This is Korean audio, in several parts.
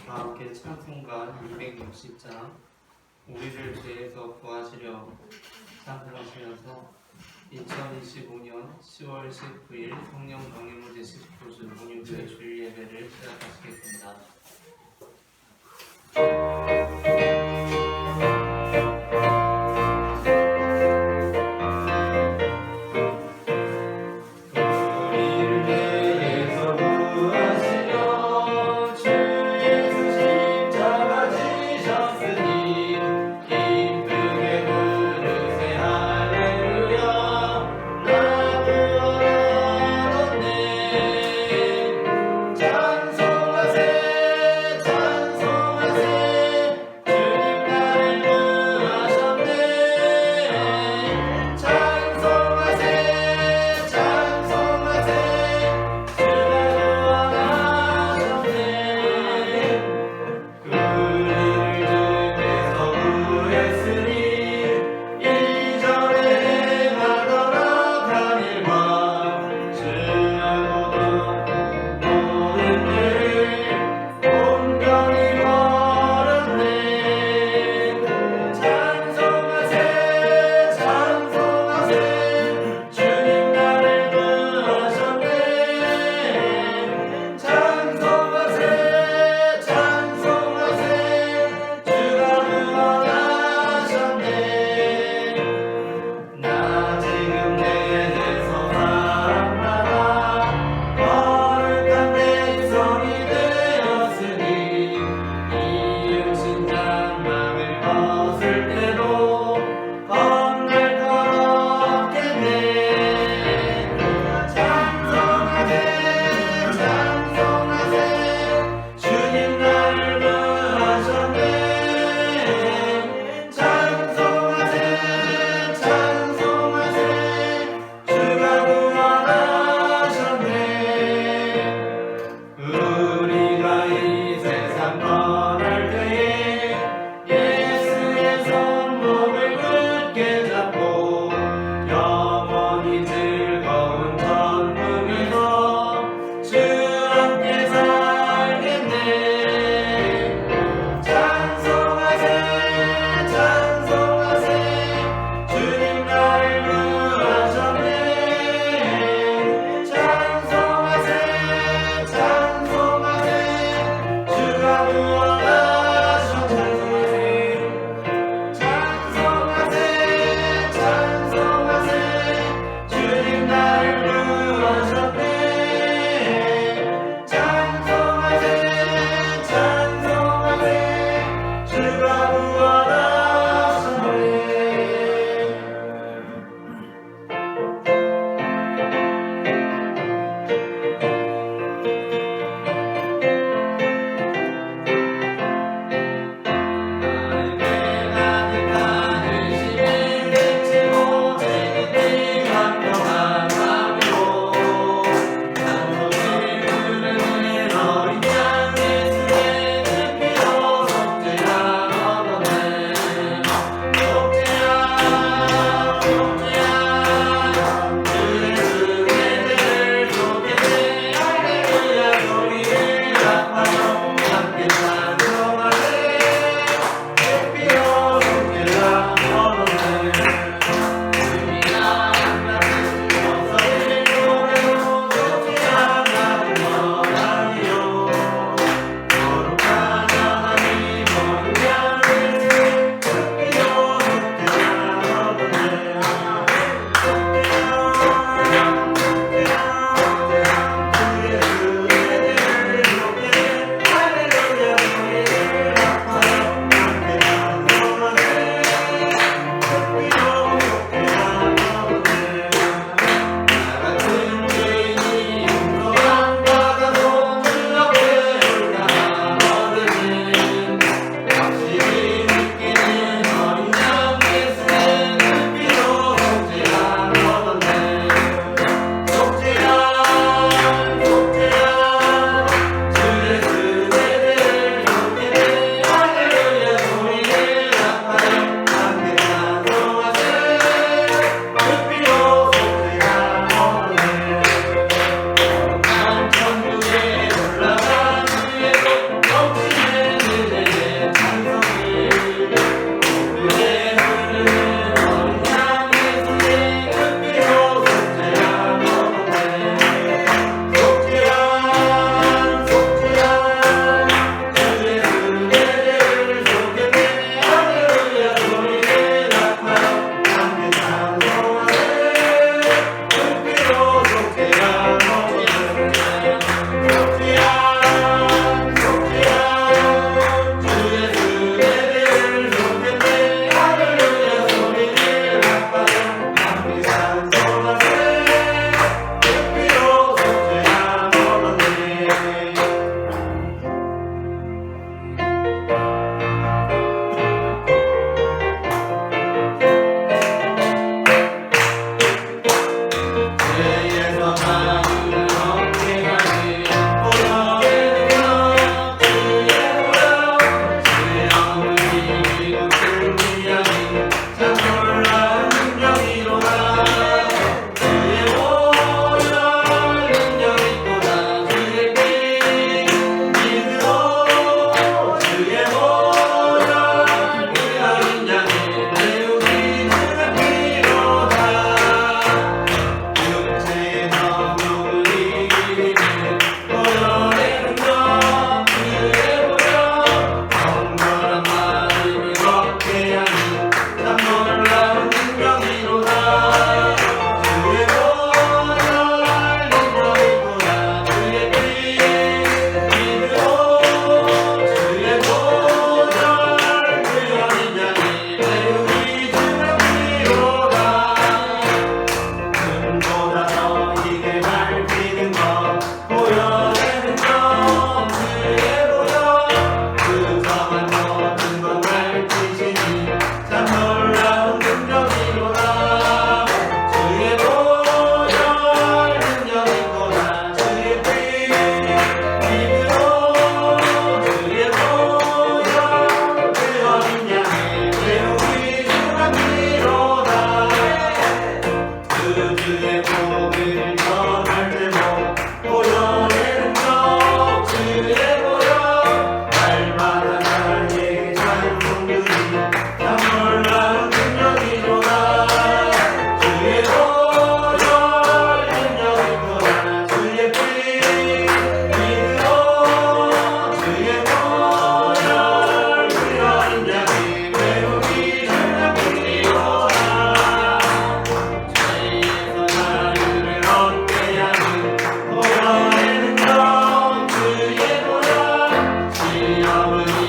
다 함께 찬송가 260장 우리를 죄에서 구하시려 찬송하시면서 2025년 10월 19일 성령 강림을 제시코스 mon유교회 주일 예배를 시작하시겠습니다. 찬송하세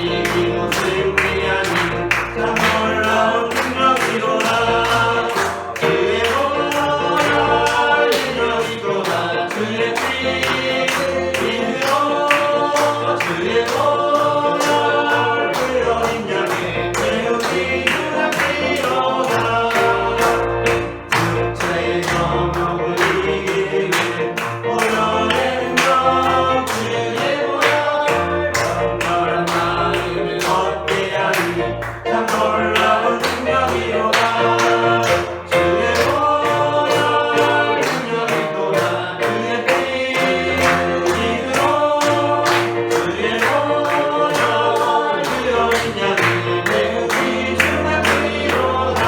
이것을 피하니 참 놀라운 능력이로다. 주의 보혈 능력이로다. 주의 피 믿으로 주의 보혈 흘러인 양의 배우기 능력이로다. 육체의 정욕을 이기는 보혈의 능력 주의 보혈 강렬한 마음을 얻게 하니 참 놀라운 능력이로다. 주의 보혈 능력이로다. 주의 피 믿으로 주의 보혈 흘러인 양의 배우기 능력이로다.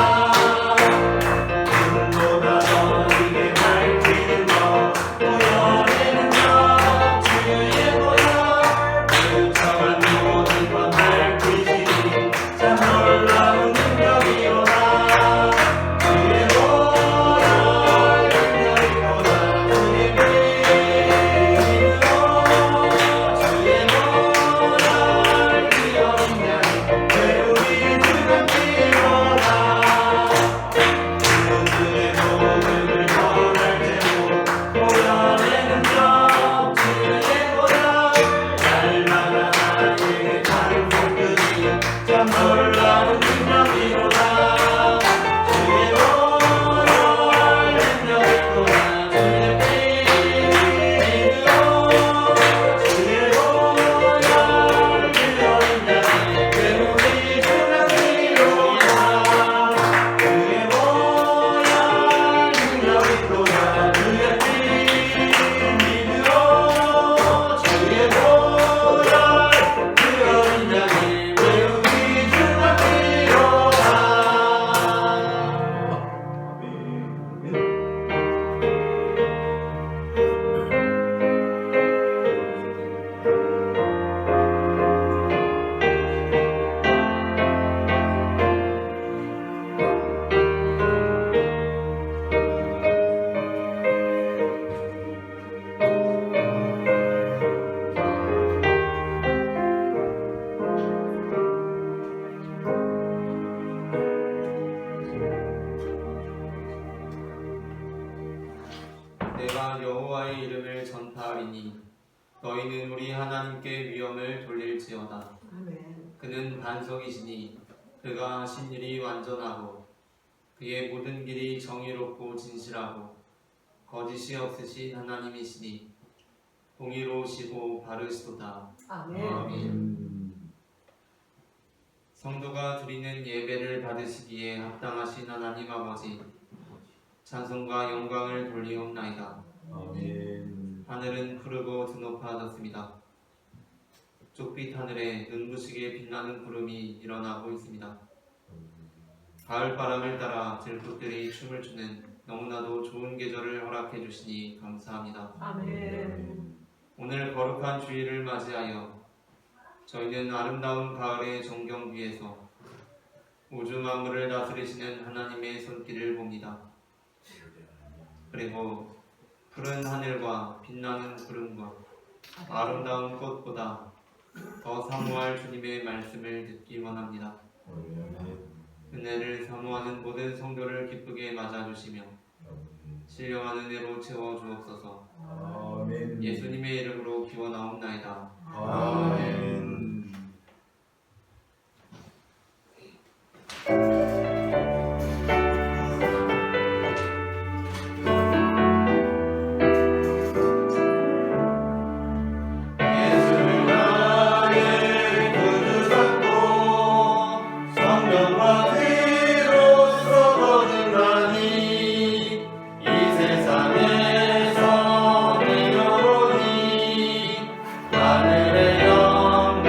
눈보다 더 이게 밝히는 것 보혈의 능력 주의 보혈 멍청한 모든 것 밝히시니 참 놀라운 능력이로다. 주의 보혈 능력이로다. 주의 피 믿으로 주의 보혈 흘러인 양의 배우기 능력이로다. 그들의 모습을 전할 때도 보혈의 능력 주의 보혈 날마다 나에게 다른 손들이 참 놀라운 능력이로다. 주의 보혈 능력이로다. 주의 피 믿으로 주의 보혈 흘러인 양의 배우기 능력이로다. 주의 보혈 능력이로다. 주의 피 믿으로 주의 보혈 흘러인 양의 배우기 능력이로다. 내가 여호와의 이름을 전파하리니 너희는 우리 하나님께 위엄을 돌릴지어다. 아멘. 그는 반석이시니 그가 하신 일이 완전하고 그의 모든 길이 정의롭고 진실하고 거짓이 없으신 하나님이시니 공의로우시고 바르시도다. 아멘. 성도가 드리는 예배를 받으시기에 합당하신 하나님 아버지, 찬송과 영광을 돌리옵나이다. 아멘. 하늘은 푸르고 드높아졌습니다. 족빛 하늘에 눈부시게 빛나는 구름이 일어나고 있습니다. 가을 바람을 따라 들꽃들이 춤을 추는 너무나도 좋은 계절을 허락해 주시니 감사합니다. 아멘. 오늘 거룩한 주일을 맞이하여 저희는 아름다운 가을의 정경 위에서 우주 만물을 다스리시는 하나님의 손길을 봅니다. 그리고 푸른 하늘과 빛나는 구름과 아름다운 꽃보다 더 사모할 주님의 말씀을 듣기 원합니다. 은혜를 사모하는 모든 성도를 기쁘게 맞아주시며 신령한 은혜로 채워주옵소서. 아멘. 예수님의 이름으로 기원하옵나이다. 아멘. 하늘의 영광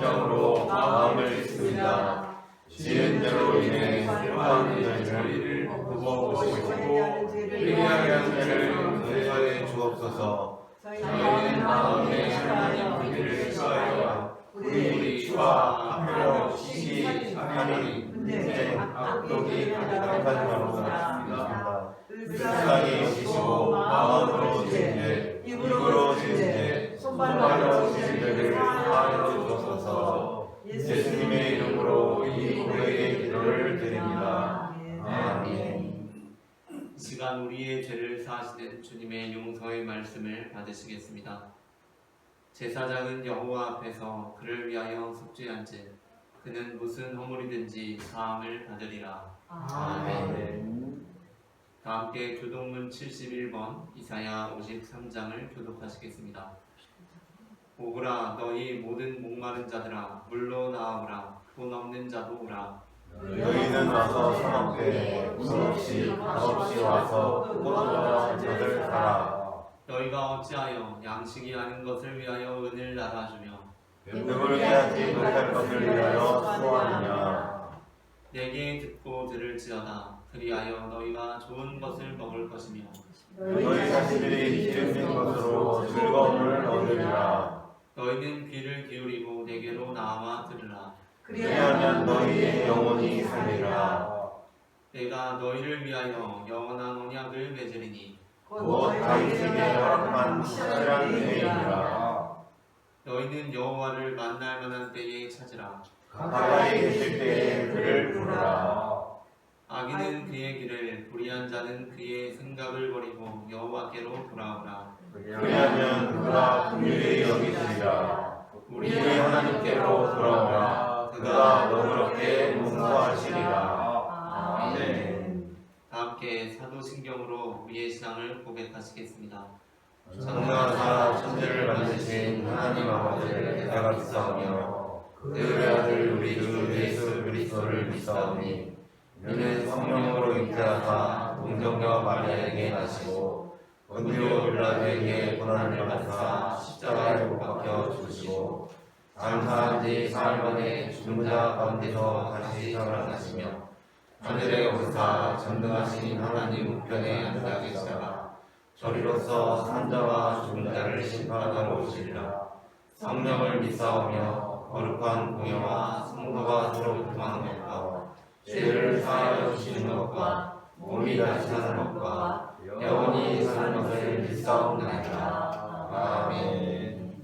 심정으로 마음을 씁니다. 지은 죄로 인해 슬퍼하는 저희를 보고 회개하게 하는 죄를 용서해 주옵소서. 저희는 마음에 하나님 우리를 싫어하여 우리 주와 학교, 시기, 살인, 분쟁, 악독이 가득한 것입니다. 불쌍히 여기시고 마음으로 지은 죄, 입으로 지은 죄, 손발로 지은 죄를 사하여 주옵소서. 예수님의 이름으로 이 고백의 기도를 드립니다. 아멘. 이 시간 우리의 죄를 사하시는 주님의 용서의 말씀을 받으시겠습니다. 제사장은 여호와 앞에서 그를 위하여 속죄한즉 그는 무슨 허물이든지 사함을 받으리라. 아멘. 다 함께 교독문 71번 이사야 53장을 교독하시겠습니다. 오거라 너희 모든 목마른 자들아 물로 나아오라 돈 없는 자도 오라. 너희는 와서 사먹되 물없이 값없이 와서 꽃보다 젖을 사라. 너희가 어찌하여 양식이 아는 것을 위하여 은을 나눠주며 배부르게 하지 못할 것을 위하여 수고하느냐. 내게 듣고 들을지어다 그리하여 너희가 좋은 것을 먹을 것이며 너희 자신들이 기름진 것으로 즐거움을 얻으리라. 너희는 귀를 기울이고 내게로 나와 들으라. 그리하면 너희의 영혼이 살리라. 내가 너희를 위하여 영원한 언약을 맺으리니 곧 다윗에게 허락한 신실한 은혜이니라. 너희는 여호와를 만날 만한 때에 찾으라. 가까이 계실 때에 그를 부르라. 악인은 그의 길을 불의한 자는 그의 생각을 버리고 여호와께로 돌아오라. 그리하면 그가 긍휼히 여기시리라. 우리의 하나님께로 돌아오라. 그가 너그럽게 용서하시리라. 아멘. 다 함께 사도신경으로 우리의 신앙을 고백하시겠습니다. 전능하사 천지를 만드신 하나님 아버지를 내가 믿사오며 그의 아들 우리 주 예수 그리스도를 믿사오니 이는 성령으로 잉태하사 동정녀 마리아에게 나시고 본디오 빌라도에게 고난을 받으사 십자가에 못 박혀 죽으시고 장사한 지 사흘 만에 죽은 자 가운데서 다시 살아나시며 하늘에 오르사 전능하신 하나님 우편에 앉아 계시다가 저리로서 산자와 죽은 자를 심판하러 오시리라. 성령을 믿사오며 거룩한 공예와 성도가 서로 교통하는 것과 죄를 사하여 주시는 것과 몸이 다시 사는 것과 영원히 사는 것을 믿사옵나이다. 아멘.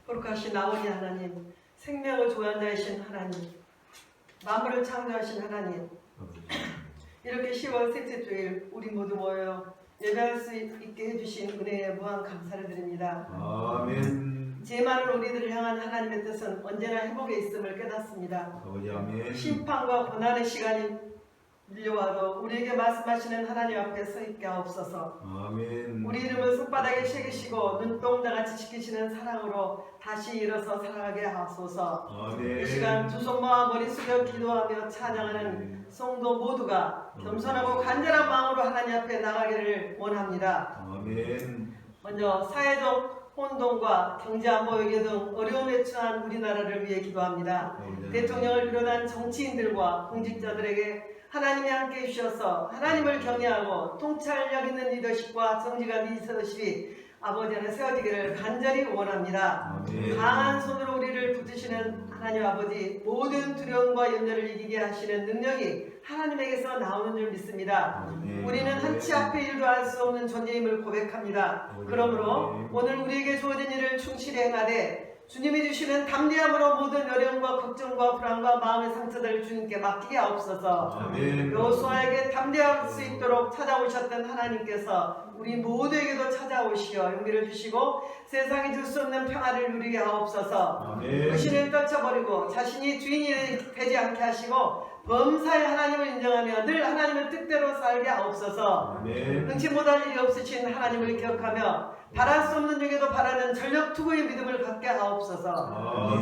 거룩하신 아버지 하나님, 생명을 조연자이신 하나님, 만물을 창조하신 하나님, 이렇게 10월 셋째 주일 우리 모두 모여 예배할 수 있게 해주신 은혜에 무한 감사를 드립니다. 아멘. 죄 많은 우리들을 향한 하나님의 뜻은 언제나 회복에 있음을 깨닫습니다. 아버지 아멘. 심판과 고난의 시간이 밀려와도 우리에게 말씀하시는 하나님 앞에 서 있게 하옵소서. 아멘. 우리 이름을 손바닥에 새기시고 눈동자같이 지키시는 사랑으로 다시 일어서 살아가게 하옵소서. 아멘. 이 시간 두 손 모아 머리 숙여 기도하며 찬양하는 성도 모두가 겸손하고 간절한 마음으로 하나님 앞에 나가기를 원합니다. 아멘. 먼저 사회적 혼동과 경제 안보 외교 등 어려움에 처한 우리나라를 위해 기도합니다. 대통령을 비롯한 정치인들과 공직자들에게 하나님이 함께 해주셔서 하나님을 경외하고 통찰력 있는 리더십과 정직한 리더십이 아버지 안에 세워지기를 간절히 원합니다. 강한 손으로 우리를 붙드시는 하나님 아버지, 모든 두려움과 염려를 이기게 하시는 능력이 하나님에게서 나오는 줄 믿습니다. 우리는 한치 앞의 일도 할 수 없는 존재임을 고백합니다. 그러므로 오늘 우리에게 주어진 일을 충실히 행하되 주님이 주시는 담대함으로 모든 어려움과 걱정과 불안과 마음의 상처들을 주님께 맡기게 하옵소서. 여호수아에게 담대할 수 있도록 찾아오셨던 하나님께서 우리 모두에게도 찾아오시어 용기를 주시고 세상이 줄 수 없는 평화를 누리게 하옵소서. 의심을 떨쳐버리고 자신이 주인이 되지 않게 하시고 범사의 하나님을 인정하며 늘 하나님의 뜻대로 살게 하옵소서. 능치 못할 일이 없으신 하나님을 기억하며 바랄 수 없는 중에도 바라는 전력 투구의 믿음을 갖게 하옵소서.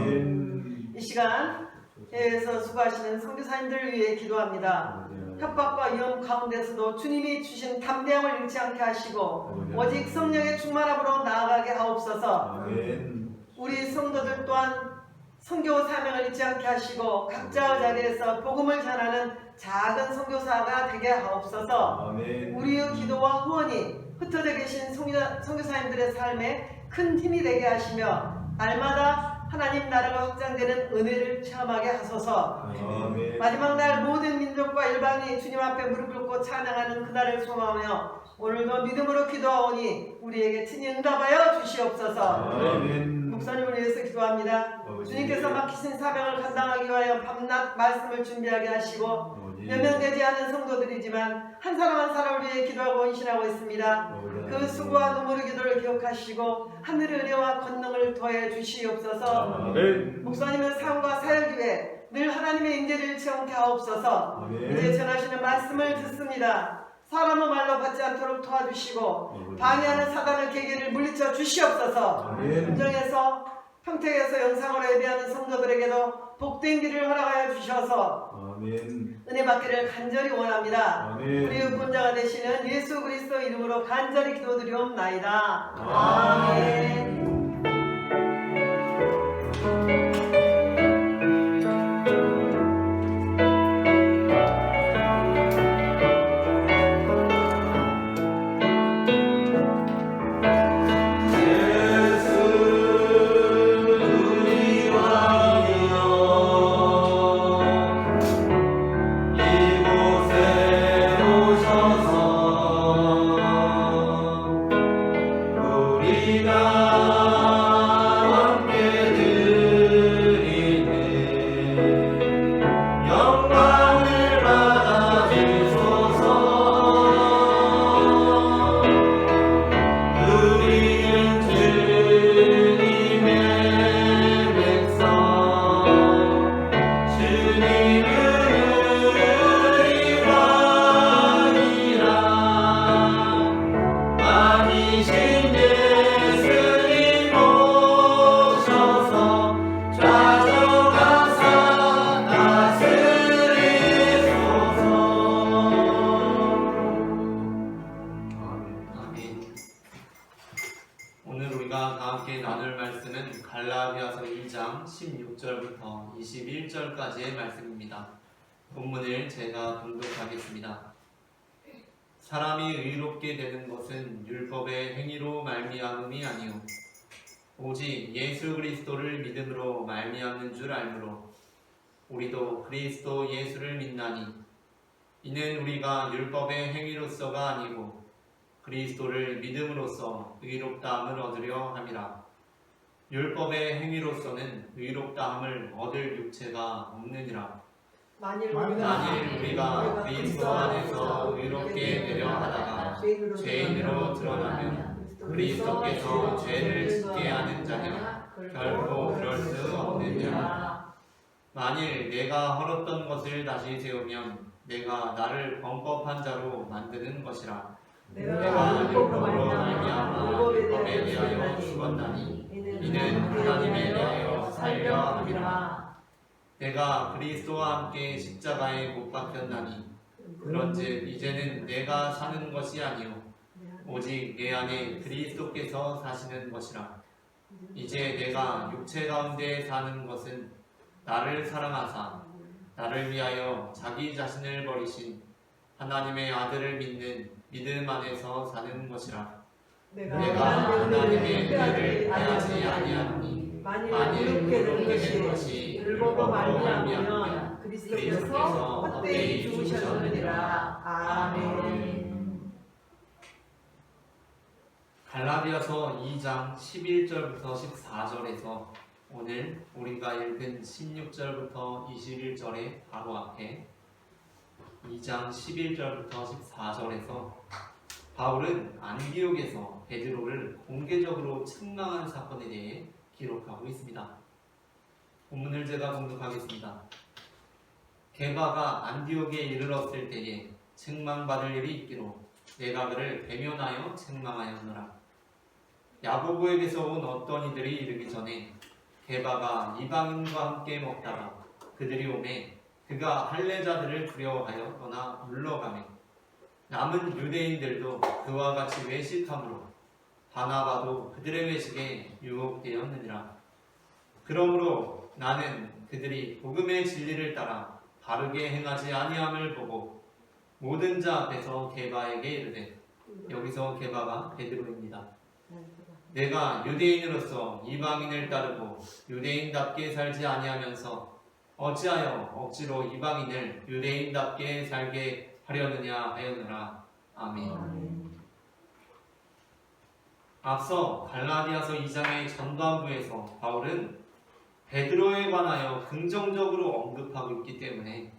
이 시간 해외에서 수고하시는 선교사님들을 위해 기도합니다. 협박과 위험 가운데서도 주님이 주신 담대함을 잃지 않게 하시고 오직 성령의 충만함으로 나아가게 하옵소서. 우리 성도들 또한 선교 사명을 잊지 않게 하시고 각자의 자리에서 복음을 전하는 작은 선교사가 되게 하옵소서. 우리의 기도와 후원이 흩어져 계신 선교사님들의 삶에 큰 힘이 되게 하시며 날마다 하나님 나라가 확장되는 은혜를 체험하게 하소서. 마지막 날 모든 민족과 일방이 주님 앞에 무릎 꿇고 찬양하는 그날을 소망하며 오늘도 믿음으로 기도하오니 우리에게 친히 응답하여 주시옵소서. 목사님을 위해서 기도합니다. 주님께서 맡기신 사명을 감당하기 위하여 밤낮 말씀을 준비하게 하시고 몇 명 되지 않은 성도들이지만 한 사람 한 사람을 위해 기도하고 헌신하고 있습니다. 그 수고와 눈물의 기도를 기억하시고 하늘의 은혜와 권능을 더해 주시옵소서. 목사님의 삶과 사역 위에 늘 하나님의 인재를 체험케 하옵소서. 이제 전하시는 말씀을 듣습니다. 사람의 말로 받지 않도록 도와주시고 방해하는 사단의 계계를 물리쳐 주시옵소서. 은정에서 평택에서 영상으로 예배하는 성도들에게도 복된 길을 허락하여 주셔서 은혜 받기를 간절히 원합니다. 우리의 구원자가 되시는 예수 그리스도 이름으로 간절히 기도드리옵나이다. 아멘. 갈라디아서 2장 16절부터 21절까지의 말씀입니다. 본문을 제가 봉독하겠습니다. 사람이 의롭게 되는 것은 율법의 행위로 말미암음이 아니요 오직 예수 그리스도를 믿음으로 말미암는 줄 알므로 우리도 그리스도 예수를 믿나니 이는 우리가 율법의 행위로서가 아니고 그리스도를 믿음으로써 의롭다함을 얻으려 함이라. 율법의 행위로서는 의롭다함을 얻을 육체가 없느니라. 만일 우리가 그리스도 안에서 의롭게 되려 하다가 죄인으로 드러나면 그리스도께서 죄를 짓게 하는 자냐? 결코 그럴 수 없느니라. 만일 내가 헐었던 것을 다시 세우면 내가 나를 범법한 자로 만드는 것이라. 내가 율법으로 말미암아 율법에 대하여 죽었나니 이는 하나님에 대하여 살려 함이라. 내가 그리스도와 함께 십자가에 못 박혔나니 그런즉 이제는 내가 사는 것이 아니요 오직 내 안에 그리스도께서 사시는 것이라. 이제 내가 육체 가운데 사는 것은 나를 사랑하사 나를 위하여 자기 자신을 버리신 하나님의 아들을 믿는 믿음 안에서 사는 것이라. 내가 하나님의 은혜를 빼앗지 아니하니 만일 그렇게 된 것이 율법으로 말미암으면 그리스도께서 헛되이 죽으셨느니라. 아멘. 갈라디아서 2장 11절부터 14절에서 오늘 우리가 읽은 16절부터 21절의 바로 앞에 2장 11절부터 14절에서 바울은 안디옥에서 베드로를 공개적으로 책망한 사건에 대해 기록하고 있습니다. 본문을 제가 봉독하겠습니다. 게바가 안디옥에 이르렀을 때에 책망받을 일이 있기로 내가 그를 배면하여 책망하였노라. 야고보에게서 온 어떤 이들이 이르기 전에 게바가 이방인과 함께 먹다가 그들이 오매 그가 할례자들을 두려워하여 떠나 물러가매 남은 유대인들도 그와 같이 외식함으로 바나바도 그들의 외식에 유혹되었느니라. 그러므로 나는 그들이 복음의 진리를 따라 바르게 행하지 아니함을 보고 모든 자 앞에서 게바에게 이르되, 여기서 게바가 베드로입니다. 내가 유대인으로서 이방인을 따르고 유대인답게 살지 아니하면서 어찌하여 억지로 이방인을 유대인답게 살게 하려느냐 하였노라. 아멘. 앞서 갈라디아서 2장의 전반부에서 바울은 베드로에 관하여 긍정적으로 언급하고 있기 때문에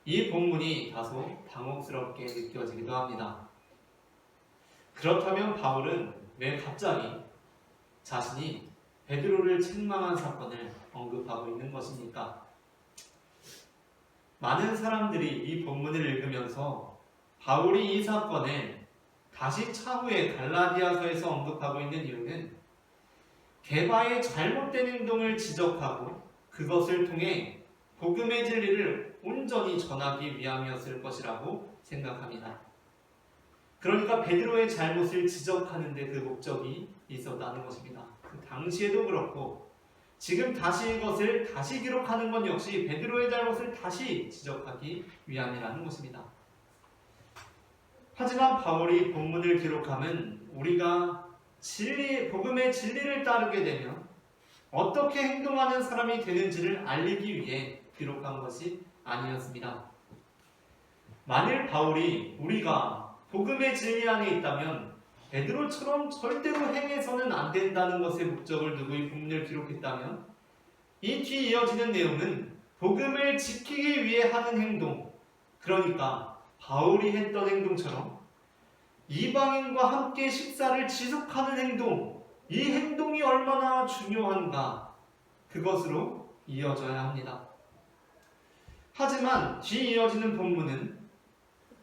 이 본문이 다소 당혹스럽게 느껴지기도 합니다. 그렇다면 바울은 왜 갑자기 자신이 베드로를 책망한 사건을 언급하고 있는 것입니까? 많은 사람들이 이 본문을 읽으면서 바울이 이 사건을 다시 차후에 갈라디아서에서 언급하고 있는 이유는 게바의 잘못된 행동을 지적하고 그것을 통해 복음의 진리를 온전히 전하기 위함이었을 것이라고 생각합니다. 그러니까 베드로의 잘못을 지적하는 데 그 목적이 있었다는 것입니다. 그 당시에도 그렇고 지금 다시 이것을 다시 기록하는 건 역시 베드로의 잘못을 다시 지적하기 위함이라는 것입니다. 하지만 바울이 본문을 기록함은 우리가 복음의 진리를 따르게 되면 어떻게 행동하는 사람이 되는지를 알리기 위해 기록한 것이 아니었습니다. 만일 바울이 우리가 복음의 진리 안에 있다면 베드로처럼 절대로 행해서는 안 된다는 것에 목적을 두고 이 본문을 기록했다면 이 뒤 이어지는 내용은 복음을 지키기 위해 하는 행동, 그러니까 바울이 했던 행동처럼 이방인과 함께 식사를 지속하는 행동, 이 행동이 얼마나 중요한가, 그것으로 이어져야 합니다. 하지만 뒤 이어지는 본문은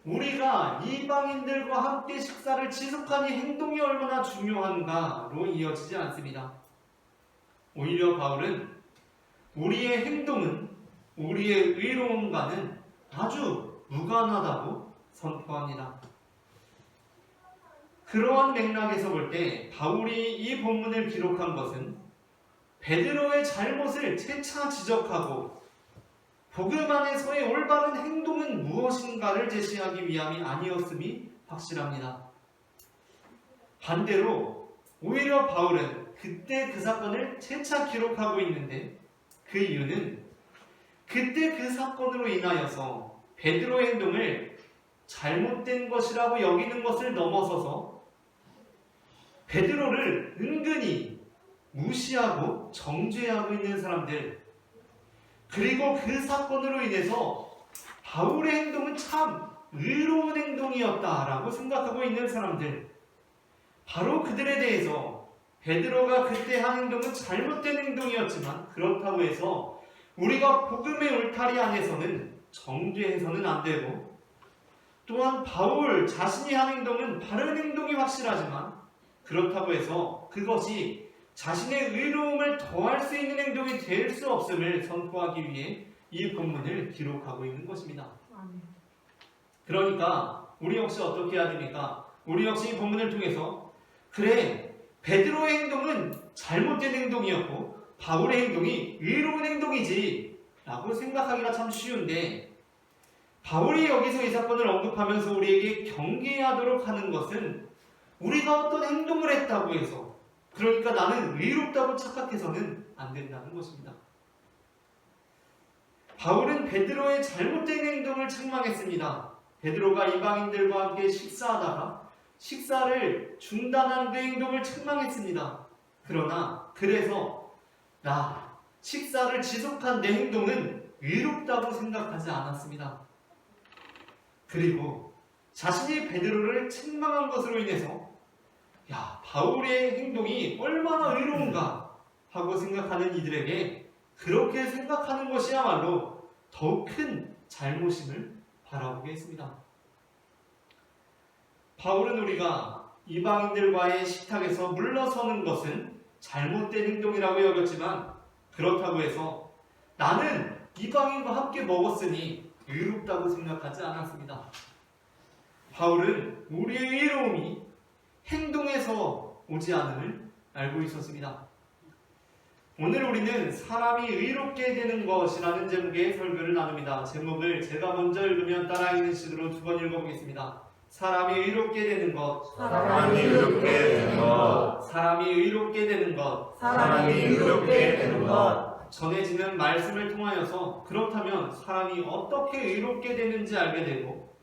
우리가 이방인들과 함께 식사를 지속하는 행동이 얼마나 중요한가로 이어지지 않습니다. 오히려 바울은 우리의 행동은 우리의 의로움과는 아주 무관하다고 선포합니다. 그러한 맥락에서 볼 때 바울이 이 본문을 기록한 것은 베드로의 잘못을 채차 지적하고 복음 안에서의 올바른 행동은 무엇인가를 제시하기 위함이 아니었음이 확실합니다. 반대로 오히려 바울은 그때 그 사건을 채차 기록하고 있는데 그 이유는 그때 그 사건으로 인하여서 베드로의 행동을 잘못된 것이라고 여기는 것을 넘어서서 베드로를 은근히 무시하고 정죄하고 있는 사람들, 그리고 그 사건으로 인해서 바울의 행동은 참 의로운 행동이었다라고 생각하고 있는 사람들, 바로 그들에 대해서 베드로가 그때 한 행동은 잘못된 행동이었지만 그렇다고 해서 우리가 복음의 울타리 안에서는 정죄해서는 안 되고, 또한 바울 자신이 한 행동은 바른 행동이 확실하지만 그렇다고 해서 그것이 자신의 의로움을 더할 수 있는 행동이 될 수 없음을 선포하기 위해 이 본문을 기록하고 있는 것입니다. 그러니까 우리 역시 어떻게 해야 됩니까? 우리 역시 이 본문을 통해서 그래, 베드로의 행동은 잘못된 행동이었고 바울의 행동이 의로운 행동이지 라고 생각하기가 참 쉬운데, 바울이 여기서 이 사건을 언급하면서 우리에게 경계하도록 하는 것은 우리가 어떤 행동을 했다고 해서, 그러니까 나는 의롭다고 착각해서는 안 된다는 것입니다. 바울은 베드로의 잘못된 행동을 책망했습니다. 베드로가 이방인들과 함께 식사하다가 식사를 중단한 그 행동을 책망했습니다. 그러나 그래서 나 식사를 지속한 내 행동은 의롭다고 생각하지 않았습니다. 그리고 자신이 베드로를 책망한 것으로 인해서 바울의 행동이 얼마나 의로운가 하고 생각하는 이들에게 그렇게 생각하는 것이야말로 더욱 큰 잘못임을 바라보게 했습니다. 바울은 우리가 이방인들과의 식탁에서 물러서는 것은 잘못된 행동이라고 여겼지만, 그렇다고 해서 나는 이방인과 함께 먹었으니 의롭다고 생각하지 않았습니다. 바울은 우리의 의로움이 행동에서 오지 않음을 알고 있었습니다. 오늘 우리는 사람이 의롭게 되는 것이라는 제목의 설교를 나눕니다. 제목을 제가 먼저 읽으면 따라 읽는 식으로 두 번 읽어보겠습니다. 사람이 의롭게 되는 것, 사람이 의롭게 되는 것, 사람이 의롭게 되는 것, 사람이 의롭게 되는 것. 전해지는 말씀을 통하여서 그렇다면 사람이 어떻게 의롭게 되는지 알게 되고,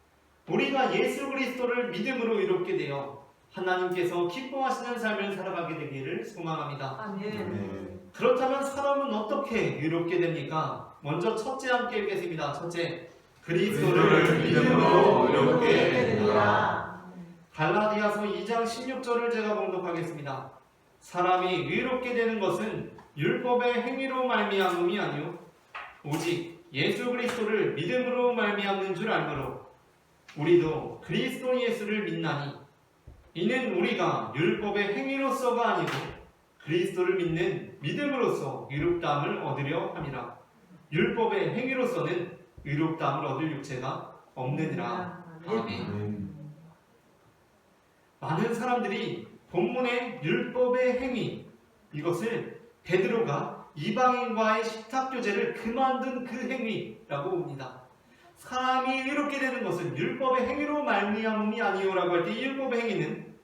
우리가 예수 그리스도를 믿음으로 의롭게 되어 하나님께서 기뻐하시는 삶을 살아가게 되기를 소망합니다. 아멘. 그렇다면 사람은 어떻게 의롭게 됩니까? 먼저 첫째 함께 읽겠습니다. 첫째, 그리스도를 믿음으로 의롭게 되리라. 갈라디아서 2장 16절을 제가 봉독하겠습니다. 사람이 의롭게 되는 것은 율법의 행위로 말미암음이 아니요 오직 예수 그리스도를 믿음으로 말미암는 줄 알므로 우리도 그리스도 예수를 믿나니 이는 우리가 율법의 행위로서가 아니고 그리스도를 믿는 믿음으로써 의롭다함을 얻으려 함이라. 율법의 행위로서는 의롭다함을 얻을 육체가 없느니라. 아멘. 많은 사람들이 본문의 율법의 행위, 이것을 베드로가 이방인과의 식탁교제를 그만둔 그 행위라고 봅니다. 사람이 의롭게 되는 것은 율법의 행위로 말미암음이 아니오라고 할 때 이 율법의 행위는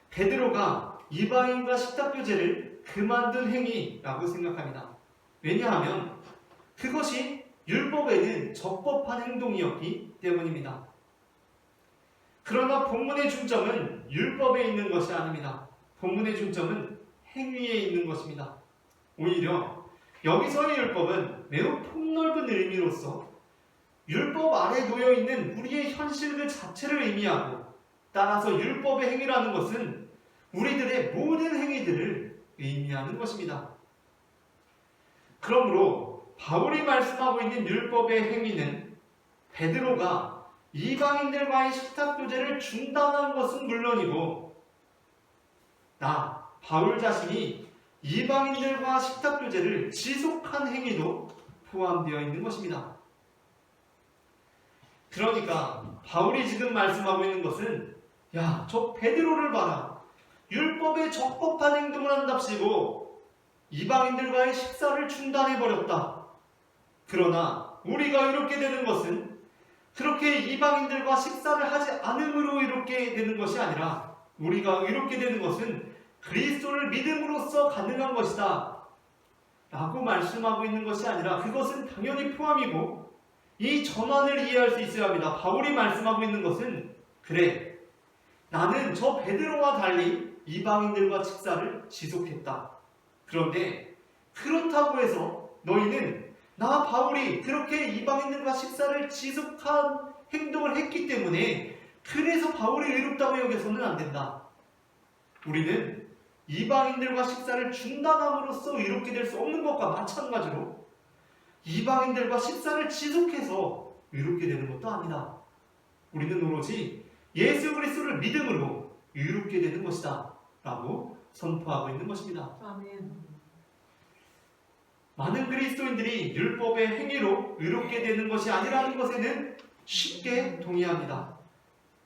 베드로가 이방인과 식탁교제를 그만둔 행위라고 생각합니다. 왜냐하면 그것이 율법에는 적법한 행동이었기 때문입니다. 그러나 본문의 중점은 율법에 있는 것이 아닙니다. 본문의 중점은 행위에 있는 것입니다. 오히려 여기서의 율법은 매우 폭넓은 의미로서 율법 아래 놓여있는 우리의 현실 그 자체를 의미하고, 따라서 율법의 행위라는 것은 우리들의 모든 행위들을 의미하는 것입니다. 그러므로 바울이 말씀하고 있는 율법의 행위는 베드로가 이방인들과의 식탁교제를 중단한 것은 물론이고, 나 바울 자신이 이방인들과 식탁교제를 지속한 행위도 포함되어 있는 것입니다. 그러니까 바울이 지금 말씀하고 있는 것은, 저 베드로를 봐라, 율법에 적법한 행동을 한답시고 이방인들과의 식사를 중단해버렸다. 그러나 우리가 이렇게 되는 것은 그렇게 이방인들과 식사를 하지 않음으로 이렇게 되는 것이 아니라, 우리가 이렇게 되는 것은 그리스도를 믿음으로써 가능한 것이다 라고 말씀하고 있는 것이 아니라, 그것은 당연히 포함이고 이 전환을 이해할 수 있어야 합니다. 바울이 말씀하고 있는 것은, 그래, 나는 저 베드로와 달리 이방인들과 식사를 지속했다. 그런데 그렇다고 해서 너희는 나 바울이 그렇게 이방인들과 식사를 지속한 행동을 했기 때문에 그래서 바울이 의롭다고 여겨서는 안 된다. 우리는 이방인들과 식사를 중단함으로써 의롭게 될 수 없는 것과 마찬가지로 이방인들과 식사를 지속해서 의롭게 되는 것도 아니다. 우리는 오로지 예수 그리스도를 믿음으로 의롭게 되는 것이다 라고 선포하고 있는 것입니다. 아멘. 많은 그리스도인들이 율법의 행위로 의롭게 되는 것이 아니라는 것에는 쉽게 동의합니다.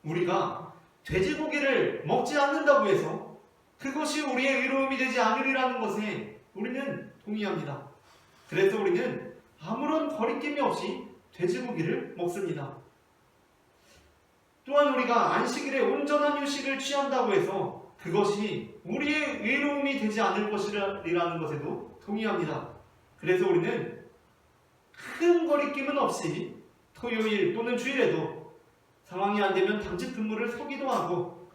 우리가 돼지고기를 먹지 않는다고 해서 그것이 우리의 의로움이 되지 않으리라는 것에 우리는 동의합니다. 그래서 우리는 아무런 거리낌이 없이 돼지고기를 먹습니다. 또한 우리가 안식일에 온전한 휴식을 취한다고 해서 그것이 우리의 의로움이 되지 않을 것이라는 것에도 동의합니다. 그래서 우리는 큰 거리낌은 없이 토요일 또는 주일에도 상황이 안 되면 당직 근무를 서기도 하고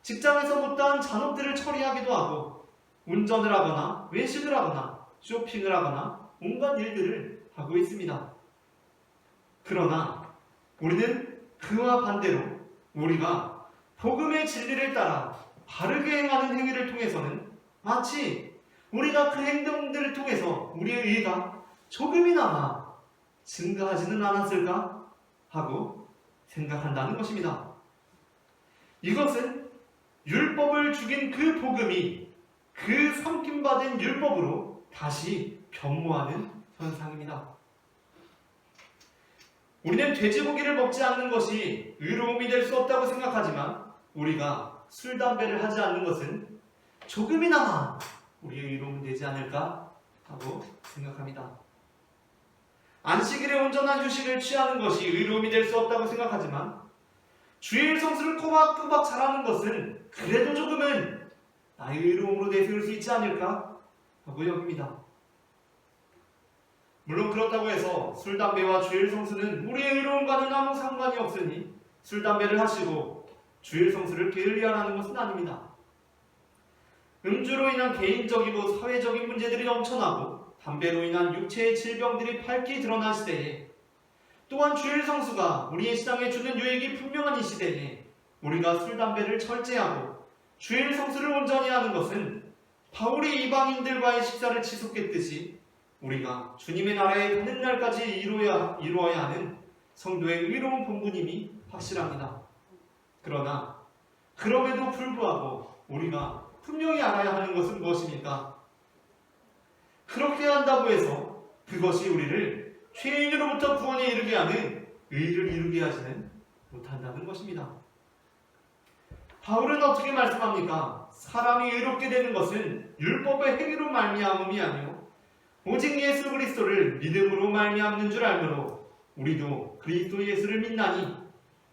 직장에서 못다한 잔업들을 처리하기도 하고 운전을 하거나 외식을 하거나 쇼핑을 하거나 온갖 일들을 하고 있습니다. 그러나 우리는 그와 반대로 우리가 복음의 진리를 따라 바르게 행하는 행위를 통해서는 마치 우리가 그 행동들을 통해서 우리의 의가 조금이나마 증가하지는 않았을까 하고 생각한다는 것입니다. 이것은 율법을 죽인 그 복음이 그 삼킴받은 율법으로 다시 변모하는 현상입니다. 우리는 돼지고기를 먹지 않는 것이 의로움이 될 수 없다고 생각하지만 우리가 술, 담배를 하지 않는 것은 조금이나마 우리의 의로움이 되지 않을까 하고 생각합니다. 안식일에 온전한 휴식을 취하는 것이 의로움이 될 수 없다고 생각하지만 주일 성수를 꼬박꼬박 잘하는 것은 그래도 조금은 나의 의로움으로 내세울 수 있지 않을까 하고 여깁니다. 물론 그렇다고 해서 술, 담배와 주일 성수는 우리의 의로움과는 아무 상관이 없으니 술, 담배를 하시고 주일 성수를 게을리하라는 것은 아닙니다. 음주로 인한 개인적이고 사회적인 문제들이 넘쳐나고 담배로 인한 육체의 질병들이 밝히 드러난 시대에 또한 주일 성수가 우리의 신앙에 주는 유익이 분명한 이 시대에 우리가 술, 담배를 절제하고 주일 성수를 온전히 하는 것은 바울이 이방인들과의 식사를 지속했듯이 우리가 주님의 나라에 가는 날까지 이루어야 하는 성도의 의로운 본분임이 확실합니다. 그러나 그럼에도 불구하고 우리가 분명히 알아야 하는 것은 무엇입니까? 그렇게 한다고 해서 그것이 우리를 죄인으로부터 구원에 이르게 하는 의를 이루게 하지는 못한다는 것입니다. 바울은 어떻게 말씀합니까? 사람이 의롭게 되는 것은 율법의 행위로 말미암음이 아니요 오직 예수 그리스도를 믿음으로 말미암는 줄 알므로 우리도 그리스도 예수를 믿나니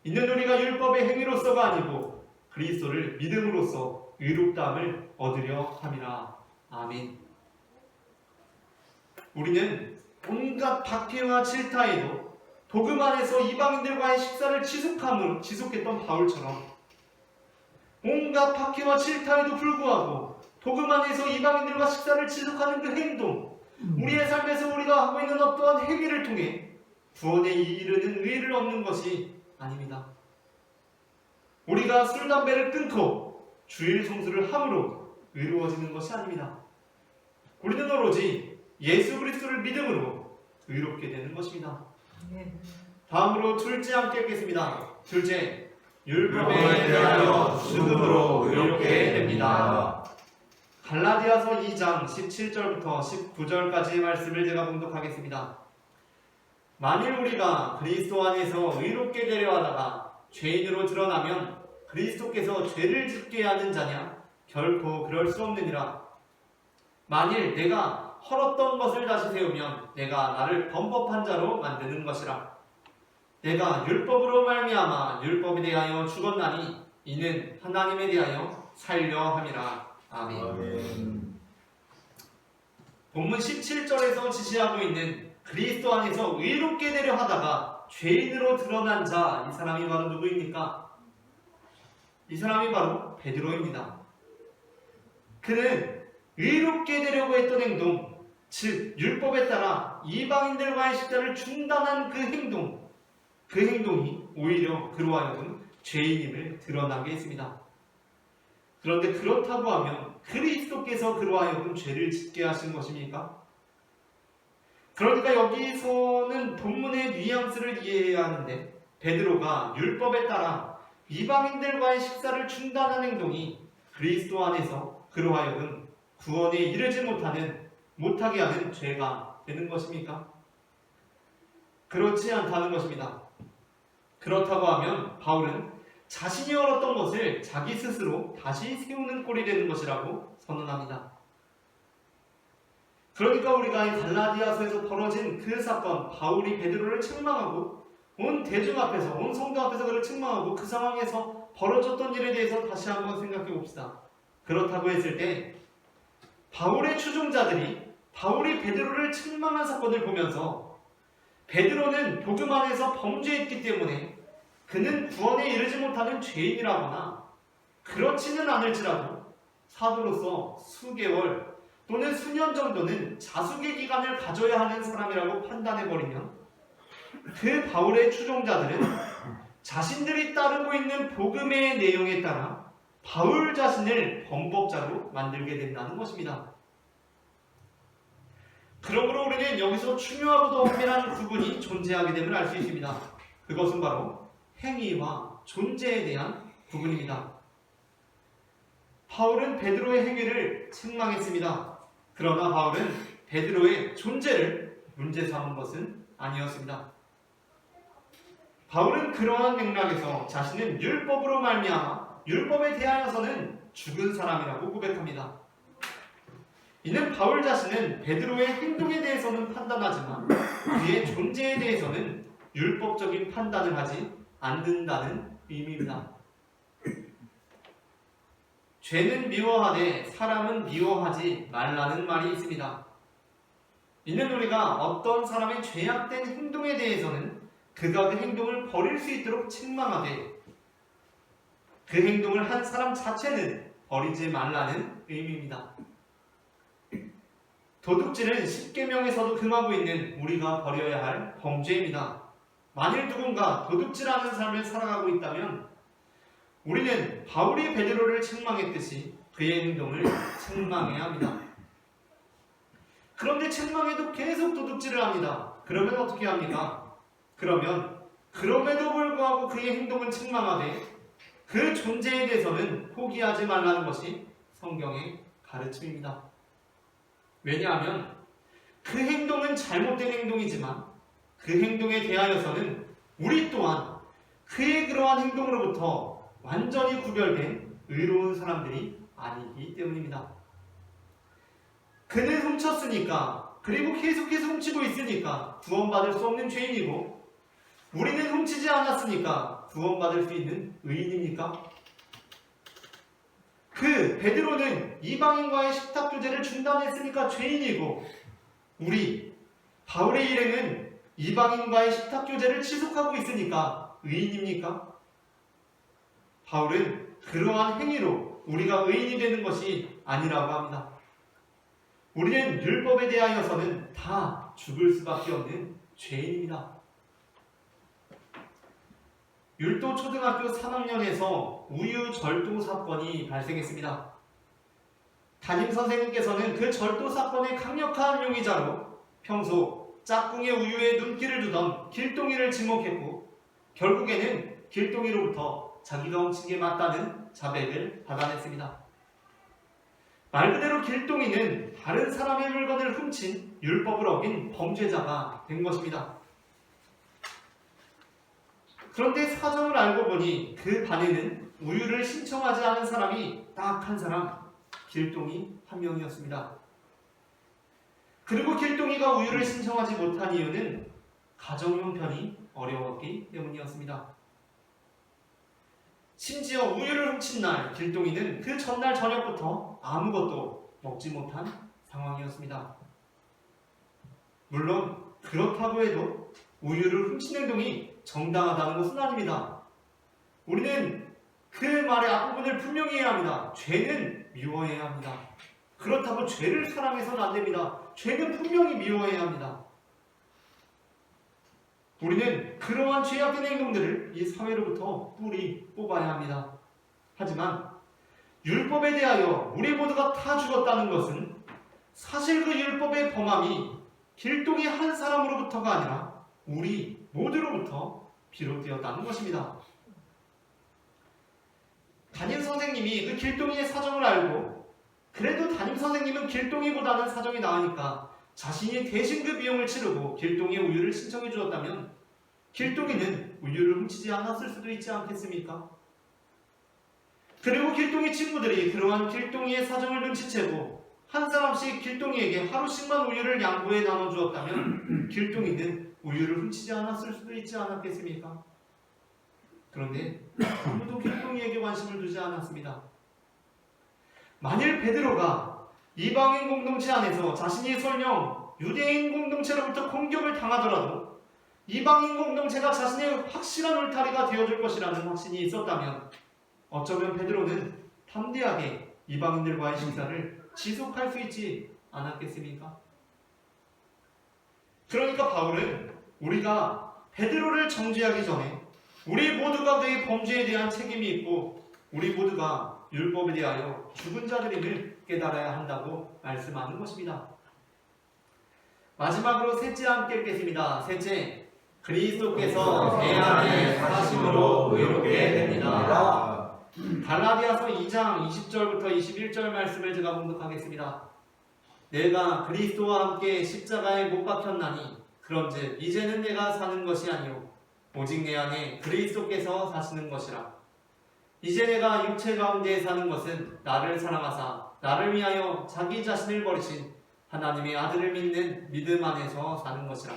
이는 우리가 율법의 행위로서가 아니고 그리스도를 믿음으로써 의롭다함을 얻으려 함이라. 아멘. 우리는 온갖 박해와 질타에도 복음 안에서 이방인들과의 식사를 지속했던 바울처럼 온갖 박해와 질타에도 불구하고 복음 안에서 이방인들과 식사를 지속하는 그 행동, 우리의 삶에서 우리가 하고 있는 어떠한 행위를 통해 구원에 이르는 의를 얻는 것이 아닙니다. 우리가 술, 담배를 끊고 주일 성수를 함으로 의로워지는 것이 아닙니다. 우리는 오로지 예수 그리스도를 믿음으로 의롭게 되는 것입니다. 다음으로 둘째 함께 읽겠습니다. 둘째, 율법에 대하여 죽음으로 의롭게 됩니다. 갈라디아서 2장 17절부터 19절까지의 말씀을 제가 봉독하겠습니다. 만일 우리가 그리스도 안에서 의롭게 되려 하다가 죄인으로 드러나면 그리스도께서 죄를 짓게 하는 자냐? 결코 그럴 수 없느니라. 만일 내가 헐었던 것을 다시 세우면 내가 나를 범법한 자로 만드는 것이라. 내가 율법으로 말미암아 율법에 대하여 죽었나니 이는 하나님에 대하여 살려 함이라. 아멘. 본문 17절에서 지시하고 있는 그리스도 안에서 의롭게 되려 하다가 죄인으로 드러난 자, 이 사람이 바로 누구입니까? 이 사람이 바로 베드로입니다. 그는 의롭게 되려고 했던 행동, 즉 율법에 따라 이방인들과의 식사를 중단한 그 행동이 오히려 그로 하여금 죄인임을 드러나게 했습니다. 그런데 그렇다고 하면 그리스도께서 그로 하여금 죄를 짓게 하신 것입니까? 그러니까 여기서는 본문의 뉘앙스를 이해해야 하는데 베드로가 율법에 따라 이방인들과의 식사를 중단한 행동이 그리스도 안에서 그로 하여금 구원에 이르지 못하게 하는 죄가 되는 것입니까? 그렇지 않다는 것입니다. 그렇다고 하면 바울은 자신이 헐었던 것을 자기 스스로 다시 세우는 꼴이 되는 것이라고 선언합니다. 그러니까 우리가 이 갈라디아서에서 벌어진 그 사건, 바울이 베드로를 책망하고 온 대중 앞에서, 온 성도 앞에서 그를 책망하고 그 상황에서 벌어졌던 일에 대해서 다시 한번 생각해 봅시다. 그렇다고 했을 때 바울의 추종자들이 바울이 베드로를 책망한 사건을 보면서 베드로는 복음 안에서 범죄했기 때문에 그는 구원에 이르지 못하는 죄인이라거나 그렇지는 않을지라도 사도로서 수개월 또는 수년 정도는 자숙의 기간을 가져야 하는 사람이라고 판단해버리면 그 바울의 추종자들은 자신들이 따르고 있는 복음의 내용에 따라 바울 자신을 범법자로 만들게 된다는 것입니다. 그러므로 우리는 여기서 중요하고도 엄밀한 구분이 존재하게 됨을 알 수 있습니다. 그것은 바로 행위와 존재에 대한 구분입니다. 바울은 베드로의 행위를 책망했습니다. 그러나 바울은 베드로의 존재를 문제 삼은 것은 아니었습니다. 바울은 그러한 맥락에서 자신은 율법으로 말미암아 율법에 대하여서는 죽은 사람이라고 고백합니다. 이는 바울 자신은 베드로의 행동에 대해서는 판단하지만 그의 존재에 대해서는 율법적인 판단을 하지 않는다는 의미입니다. 죄는 미워하되 사람은 미워하지 말라는 말이 있습니다. 이는 우리가 어떤 사람의 죄악된 행동에 대해서는 그가 그 행동을 버릴 수 있도록 책망하되 그 행동을 한 사람 자체는 버리지 말라는 의미입니다. 도둑질은 십계명에서도 금하고 있는 우리가 버려야 할 범죄입니다. 만일 누군가 도둑질하는 삶을 살아가고 있다면 우리는 바울이 베드로를 책망했듯이 그의 행동을 책망해야 합니다. 그런데 책망해도 계속 도둑질을 합니다. 그러면 어떻게 합니까? 그러면 그럼에도 불구하고 그의 행동을 책망하되 그 존재에 대해서는 포기하지 말라는 것이 성경의 가르침입니다. 왜냐하면 그 행동은 잘못된 행동이지만 그 행동에 대하여서는 우리 또한 그의 그러한 행동으로부터 완전히 구별된 의로운 사람들이 아니기 때문입니다. 그는 훔쳤으니까 그리고 계속해서 훔치고 있으니까 구원받을 수 없는 죄인이고 우리는 훔치지 않았으니까 구원받을 수 있는 의인입니까? 그 베드로는 이방인과의 식탁 교제를 중단했으니까 죄인이고 우리 바울의 일행은 이방인과의 식탁 교제를 지속하고 있으니까 의인입니까? 바울은 그러한 행위로 우리가 의인이 되는 것이 아니라고 합니다. 우리는 율법에 대하여서는 다 죽을 수밖에 없는 죄인입니다. 율도 초등학교 3학년에서 우유 절도 사건이 발생했습니다. 담임 선생님께서는 그 절도 사건의 강력한 용의자로 평소 짝꿍의 우유에 눈길을 두던 길동이를 지목했고 결국에는 길동이로부터 자기가 훔친 게 맞다는 자백을 받아냈습니다. 말 그대로 길동이는 다른 사람의 물건을 훔친 율법을 어긴 범죄자가 된 것입니다. 그런데 사정을 알고 보니 그 반에는 우유를 신청하지 않은 사람이 딱 한 사람, 길동이 한 명이었습니다. 그리고 길동이가 우유를 신청하지 못한 이유는 가정 형편이 어려웠기 때문이었습니다. 심지어 우유를 훔친 날 길동이는 그 전날 저녁부터 아무것도 먹지 못한 상황이었습니다. 물론 그렇다고 해도 우유를 훔친 행동이 정당하다는 것은 아닙니다. 우리는 그 말의 앞부분을 분명히 해야 합니다. 죄는 미워해야 합니다. 그렇다고 죄를 사랑해서는 안 됩니다. 죄는 분명히 미워해야 합니다. 우리는 그러한 죄악된 행동들을 이 사회로부터 뿌리 뽑아야 합니다. 하지만 율법에 대하여 우리 모두가 다 죽었다는 것은 사실 그 율법의 범함이 길동이 한 사람으로부터가 아니라 우리 모두로부터 비롯되었다는 것입니다. 담임 선생님이 그 길동이의 사정을 알고 그래도 담임 선생님은 길동이보다는 사정이 나으니까 자신이 대신 그 비용을 치르고 길동이의 우유를 신청해 주었다면 길동이는 우유를 훔치지 않았을 수도 있지 않겠습니까? 그리고 길동이 친구들이 그러한 길동이의 사정을 눈치채고 한 사람씩 길동이에게 하루씩만 우유를 양보해 나눠주었다면 길동이는 우유를 훔치지 않았을 수도 있지 않았겠습니까? 그런데 아무도 길동이에게 관심을 두지 않았습니다. 만일 베드로가 이방인 공동체 안에서 자신이 설령 유대인 공동체로부터 공격을 당하더라도 이방인 공동체가 자신의 확실한 울타리가 되어줄 것이라는 확신이 있었다면 어쩌면 베드로는 담대하게 이방인들과의 식사를 지속할 수 있지 않았겠습니까? 그러니까 바울은 우리가 베드로를 정죄하기 전에 우리 모두가 그의 범죄에 대한 책임이 있고 우리 모두가 율법에 대하여 죽은 자들임을 깨달아야 한다고 말씀하는 것입니다. 마지막으로 셋째 함께 읽겠습니다. 셋째, 그리스도께서 내 안에 사심으로 의롭게 됩니다. 갈라디아서 2장 20절부터 21절 말씀을 제가 봉독하겠습니다. 내가 그리스도와 함께 십자가에 못 박혔나니 그런즉 이제는 내가 사는 것이 아니요 오직 내 안에 그리스도께서 사시는 것이라. 이제 내가 육체 가운데 사는 것은 나를 사랑하사 나를 위하여 자기 자신을 버리신 하나님의 아들을 믿는 믿음 안에서 사는 것이라.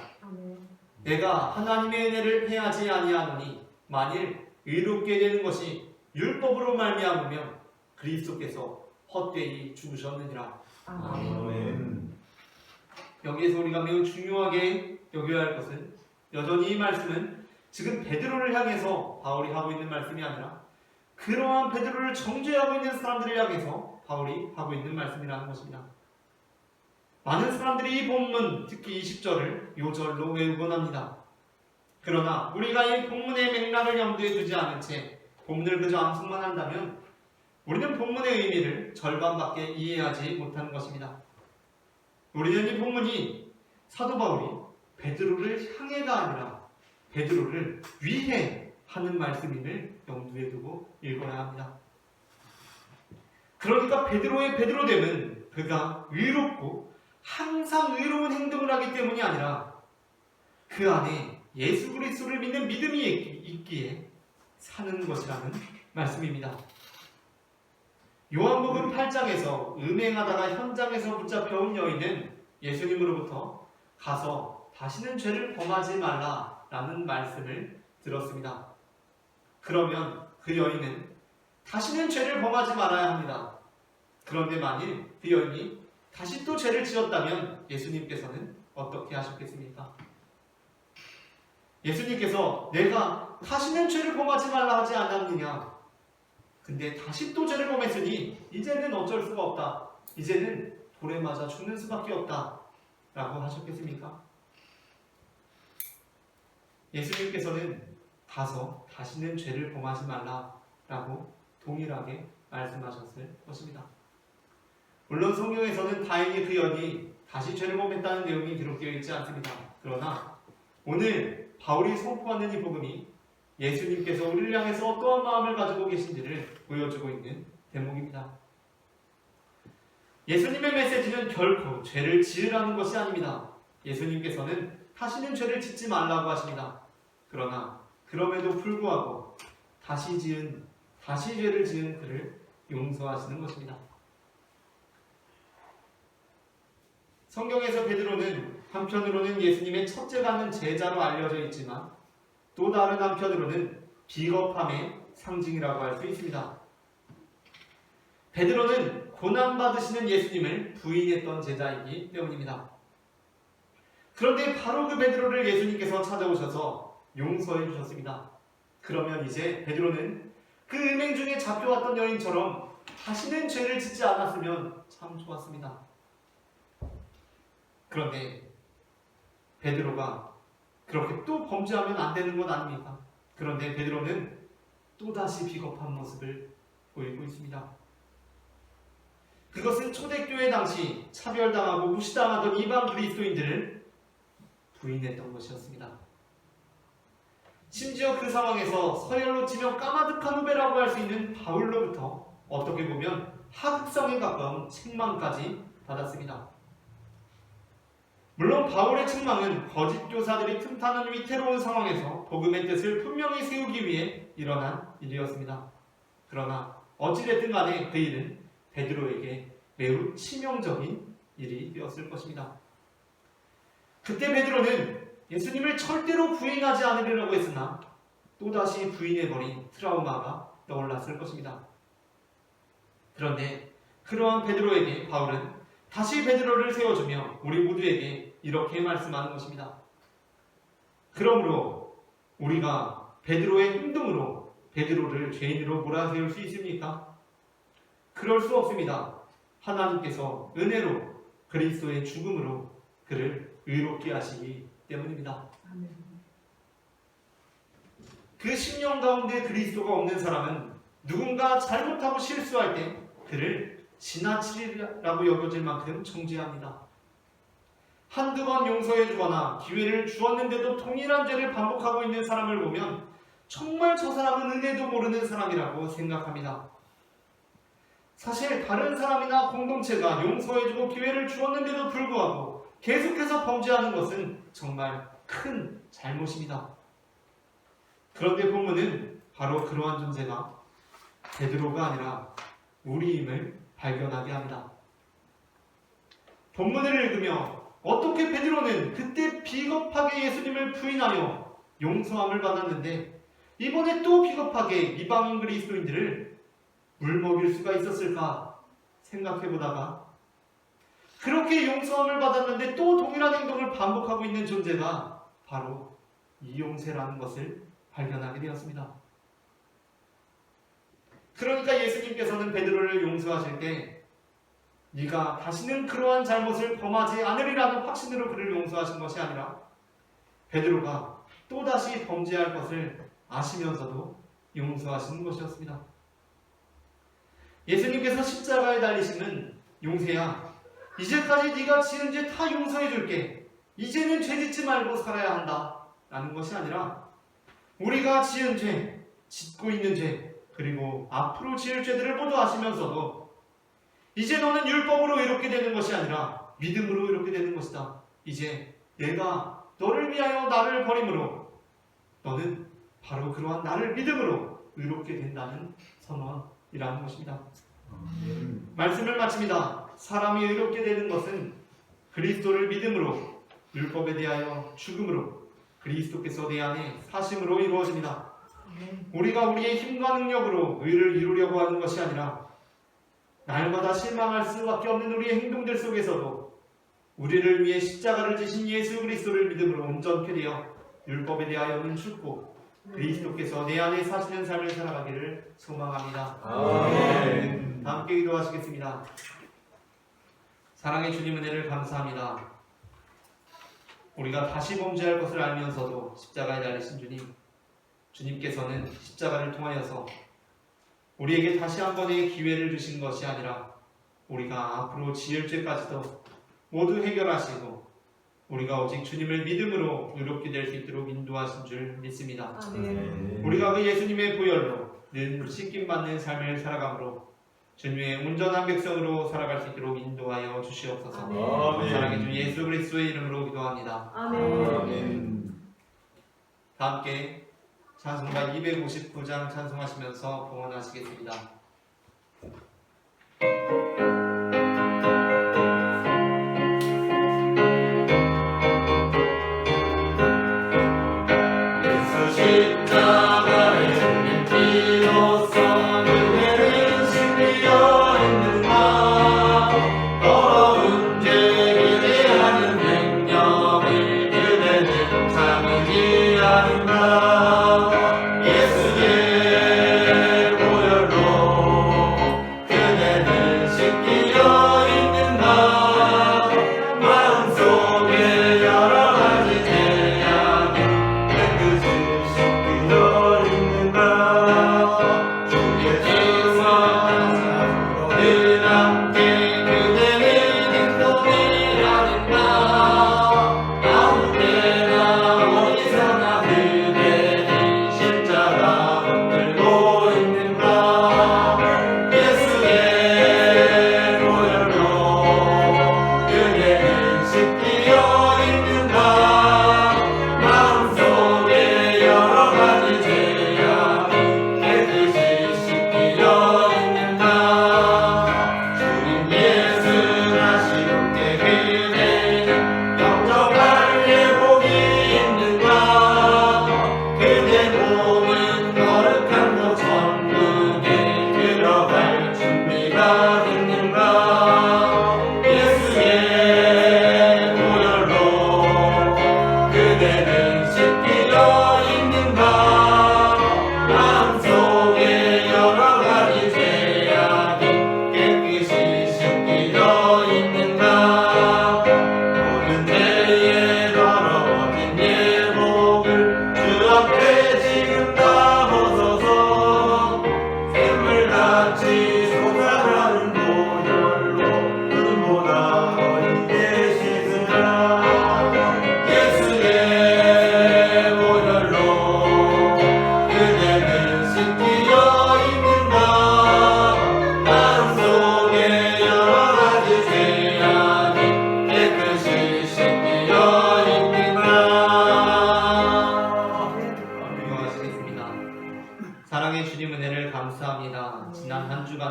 내가 하나님의 은혜를 패하지 아니하노니 만일 의롭게 되는 것이 율법으로 말미암으면 그리스도께서 헛되이 죽으셨느니라. 아멘. 여기에서 우리가 매우 중요하게 여겨야 할 것은 여전히 이 말씀은 지금 베드로를 향해서 바울이 하고 있는 말씀이 아니라 그러한 베드로를 정죄하고 있는 사람들을 향해서 바울이 하고 있는 말씀이라는 것입니다. 많은 사람들이 이 본문, 특히 20절을 요절로 외우곤 합니다. 그러나 우리가 이 본문의 맥락을 염두에 두지 않은 채 본문을 그저 암송만 한다면 우리는 본문의 의미를 절반밖에 이해하지 못하는 것입니다. 우리는 이 본문이 사도 바울이 베드로를 향해가 아니라 베드로를 위해 하는 말씀임을 염두에 두고 읽어야 합니다. 그러니까 베드로의 베드로됨은 그가 의롭고 항상 의로운 행동을 하기 때문이 아니라 그 안에 예수 그리스도를 믿는 믿음이 있기에 사는 것이라는 말씀입니다. 요한복음 8장에서 음행하다가 현장에서 붙잡혀온 여인은 예수님으로부터 가서 다시는 죄를 범하지 말라라는 말씀을 들었습니다. 그러면 그 여인은 다시는 죄를 범하지 말아야 합니다. 그런데 만일 그 여인이 다시 또 죄를 지었다면 예수님께서는 어떻게 하셨겠습니까? 예수님께서 내가 다시는 죄를 범하지 말라 하지 않았느냐? 근데 다시 또 죄를 범했으니 이제는 어쩔 수가 없다. 이제는 돌에 맞아 죽는 수밖에 없다. 라고 하셨겠습니까? 예수님께서는 가서 다시는 죄를 범하지 말라 라고 동일하게 말씀하셨을 것입니다. 물론 성경에서는 다행히 그 여인이 다시 죄를 범했다는 내용이 기록되어 있지 않습니다. 그러나 오늘 바울이 선포하는 이 복음이 예수님께서 우리를 향해서 어떠한 마음을 가지고 계신지를 보여주고 있는 대목입니다. 예수님의 메시지는 결코 죄를 지으라는 것이 아닙니다. 예수님께서는 다시는 죄를 짓지 말라고 하십니다. 그러나 그럼에도 불구하고 다시 죄를 지은 그를 용서하시는 것입니다. 성경에서 베드로는 한편으로는 예수님의 첫째가는 제자로 알려져 있지만 또 다른 한편으로는 비겁함의 상징이라고 할 수 있습니다. 베드로는 고난받으시는 예수님을 부인했던 제자이기 때문입니다. 그런데 바로 그 베드로를 예수님께서 찾아오셔서 용서해 주셨습니다. 그러면 이제 베드로는 그 음행 중에 잡혀왔던 여인처럼 다시는 죄를 짓지 않았으면 참 좋았습니다. 그런데 베드로가 그렇게 또 범죄하면 안 되는 것 아닙니까? 그런데 베드로는 또다시 비겁한 모습을 보이고 있습니다. 그것은 초대교회 당시 차별당하고 무시당하던 이방 그리스도인들을 부인했던 것이었습니다. 심지어 그 상황에서 서열로 치면 까마득한 후배라고 할 수 있는 바울로부터 어떻게 보면 하극상에 가까운 책망까지 받았습니다. 물론 바울의 책망은 거짓 교사들이 틈타는 위태로운 상황에서 복음의 뜻을 분명히 세우기 위해 일어난 일이었습니다. 그러나 어찌됐든 간에 그 일은 베드로에게 매우 치명적인 일이 되었을 것입니다. 그때 베드로는 예수님을 절대로 부인하지 않으려고 했으나 또다시 부인해버린 트라우마가 떠올랐을 것입니다. 그런데 그러한 베드로에게 바울은 다시 베드로를 세워주며 우리 모두에게 이렇게 말씀하는 것입니다. 그러므로 우리가 베드로의 행동으로 베드로를 죄인으로 몰아세울 수 있습니까? 그럴 수 없습니다. 하나님께서 은혜로 그리스도의 죽음으로 그를 의롭게 하시기 때문입니다. 그 심령 가운데 그리스도가 없는 사람은 누군가 잘못하고 실수할 때 그를 지나치리라고 여겨질 만큼 정죄합니다. 한두 번 용서해 주거나 기회를 주었는데도 동일한 죄를 반복하고 있는 사람을 보면 정말 저 사람은 은혜도 모르는 사람이라고 생각합니다. 사실 다른 사람이나 공동체가 용서해주고 기회를 주었는데도 불구하고 계속해서 범죄하는 것은 정말 큰 잘못입니다. 그런데 본문은 바로 그러한 존재가 베드로가 아니라 우리임을 발견하게 합니다. 본문을 읽으며 어떻게 베드로는 그때 비겁하게 예수님을 부인하여 용서함을 받았는데 이번에 또 비겁하게 이방인 그리스도인들을 물먹일 수가 있었을까 생각해보다가 그렇게 용서함을 받았는데 또 동일한 행동을 반복하고 있는 존재가 바로 이용세라는 것을 발견하게 되었습니다. 그러니까 예수님께서는 베드로를 용서하실 때 네가 다시는 그러한 잘못을 범하지 않으리라는 확신으로 그를 용서하신 것이 아니라 베드로가 또다시 범죄할 것을 아시면서도 용서하시는 것이었습니다. 예수님께서 십자가에 달리시는 용세야, 이제까지 네가 지은 죄 다 용서해 줄게. 이제는 죄 짓지 말고 살아야 한다 라는 것이 아니라 우리가 지은 죄, 짓고 있는 죄, 그리고 앞으로 지을 죄들을 모두 아시면서도 이제 너는 율법으로 의롭게 되는 것이 아니라 믿음으로 의롭게 되는 것이다. 이제 내가 너를 위하여 나를 버림으로 너는 바로 그러한 나를 믿음으로 의롭게 된다는 선언이라는 것입니다. 말씀을 마칩니다. 사람이 의롭게 되는 것은 그리스도를 믿음으로, 율법에 대하여 죽음으로, 그리스도께서 내 안에 사심으로 이루어집니다. 우리가 우리의 힘과 능력으로 의를 이루려고 하는 것이 아니라 날마다 실망할 수밖에 없는 우리의 행동들 속에서도 우리를 위해 십자가를 지신 예수 그리스도를 믿음으로 온전케 되어 율법에 대하여는 죽고 그리스도께서 내 안에 사시는 삶을 살아가기를 소망합니다. 아멘. 다 함께 기도하시겠습니다. 사랑의 주님 은혜를 감사합니다. 우리가 다시 범죄할 것을 알면서도 십자가에 달리신 주님, 주님께서는 십자가를 통하여서 우리에게 다시 한 번의 기회를 주신 것이 아니라 우리가 앞으로 지을 죄까지도 모두 해결하시고 우리가 오직 주님을 믿음으로 의롭게 될 수 있도록 인도하신 줄 믿습니다. 아멘. 우리가 그 예수님의 보혈로 늘 씻김받는 삶을 살아감으로 주님의 온전한 백성으로 살아갈 수 있도록 인도하여 주시옵소서. 아멘. 사랑의 주 예수 그리스도의 이름으로 기도합니다. 아멘. 다 함께 찬송가 259장 찬송하시면서 봉헌하시겠습니다. 십자가의 죽는 피로써 은혜를 신비어 있는가 더러운 죄 기대하는 능력을 그대는 참으지 않는가 예수의 보혈로 그대는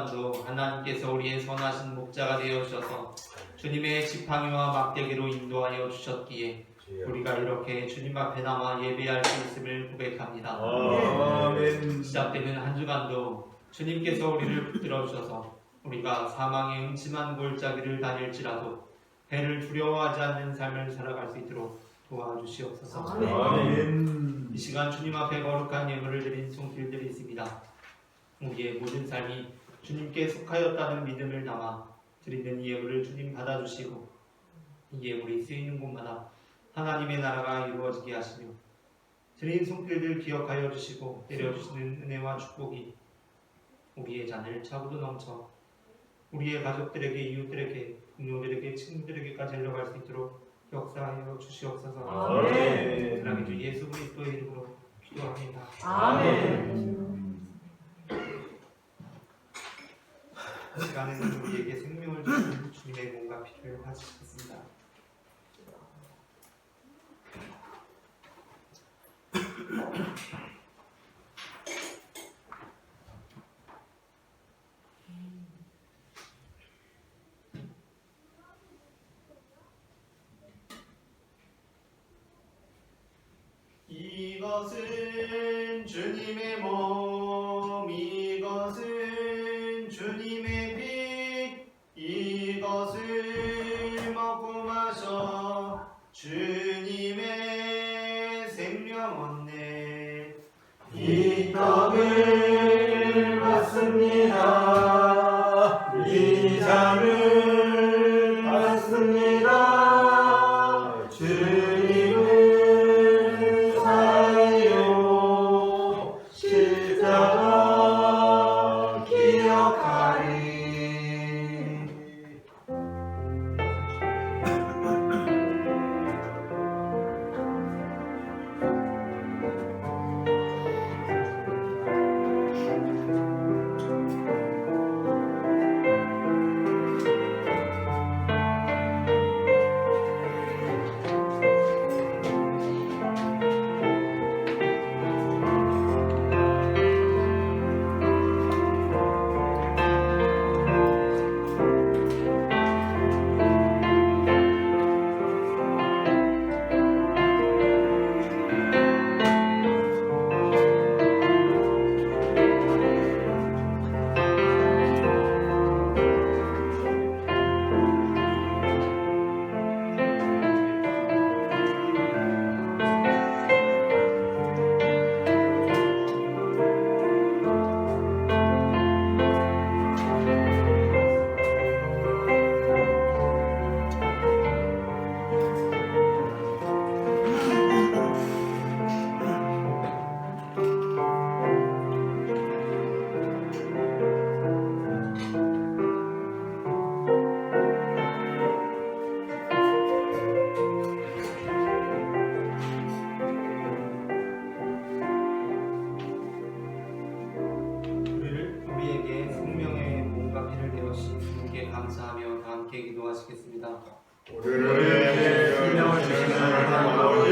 동안도 하나님께서 우리의 선하신 목자가 되어 주셔서 주님의 지팡이와 막대기로 인도하여 주셨기에 우리가 이렇게 주님 앞에 나와 예배할 수 있음을 고백합니다. 아멘. 시작되는 한 주간도 주님께서 우리를 붙들어 주셔서 우리가 사망의 음침한 골짜기를 다닐지라도 해를 두려워하지 않는 삶을 살아갈 수 있도록 도와주시옵소서. 아멘. 이 시간 주님 앞에 거룩한 예물을 드린 손길들이 있습니다. 우리의 모든 삶이 주님께 속하였다는 믿음을 담아 드리는 이 예물을 주님 받아주시고 이 예물이 쓰이는 곳마다 하나님의 나라가 이루어지게 하시며 드린 손길들 기억하여 주시고 내려주시는 은혜와 축복이 우리의 잔을 차고도 넘쳐 우리의 가족들에게, 이웃들에게, 동료들에게, 친구들에게까지 흘러갈 수 있도록 역사하여 주시옵소서. 아멘. 사랑의 주 예수 그리스도의 이름으로 기도합니다. 아멘. 시간에는 우리에게 생명을 주신 주님의 몸과 피를 하시겠습니다. 이것은 주님의 몸, 이것은 주님의 피, 이것을 먹고 마셔 주님의 생명 얻네. 이 떡을 받습니다. 이 잔을 받습니다. 주님을 사랑해요. 십자가 기억하리. 우리에게 생명의 몸과 피를 내어주신 주님께 감사하며 다 함께 기도하시겠습니다. 우리에게 생명을 주시는 하나님 아버지,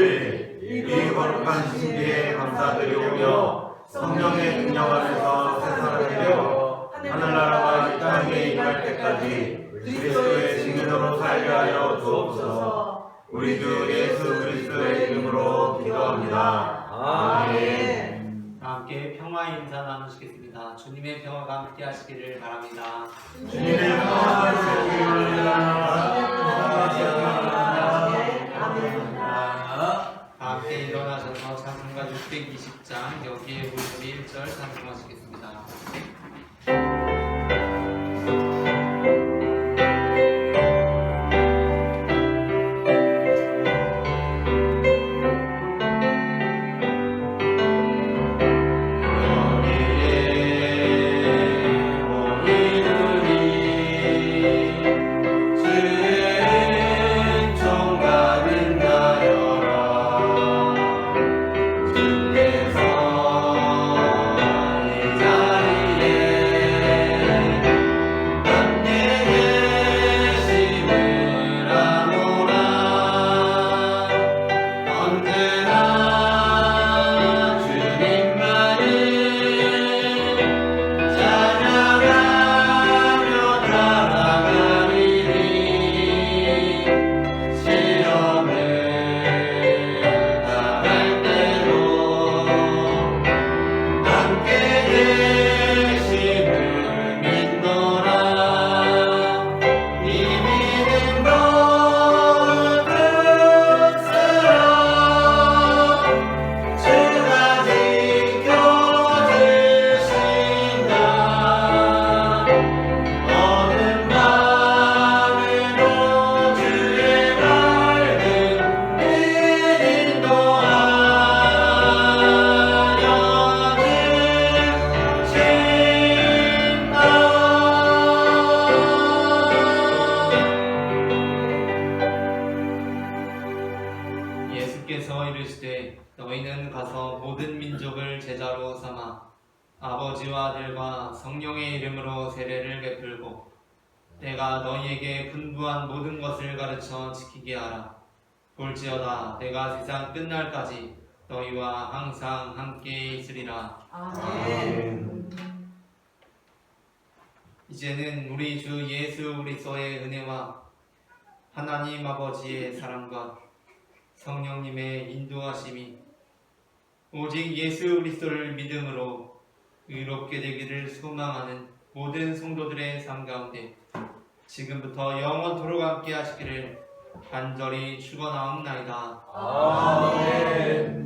이 거룩한 신비에 감사드리오며 성령의 능력 안에서 세상을 되려 하늘나라가 이 땅에 임할 때까지 그리스도의 증인으로 살게 하여 주옵소서. 우리 주 예수 그리스도의 이름으로 기도합니다. 아멘. 다 함께 평화의 인사 나누시겠습니다. 주님의 평화가 함께 하시기를 바랍니다. 주님의 평화를 세우기 다 함께 일어나셔서 찬송가 620장 여기에 우리 1절 찬송하시겠습니다. 주께서 이 자리에 주께서 이르시되 너희는 가서 모든 민족을 제자로 삼아 아버지와 아들과 성령의 이름으로 세례를 베풀고 내가 너희에게 분부한 모든 것을 가르쳐 지키게 하라. 볼지어다 내가 세상 끝날까지 너희와 항상 함께 있으리라. 아멘. 이제는 우리 주 예수 그리스도의 은혜와 하나님 아버지의 사랑과 성령님의 인도하심이 오직 예수 그리스도를 믿음으로 의롭게 되기를 소망하는 모든 성도들의 삶 가운데 지금부터 영원토록 함께 하시기를 간절히 축원하옵나이다. 아멘.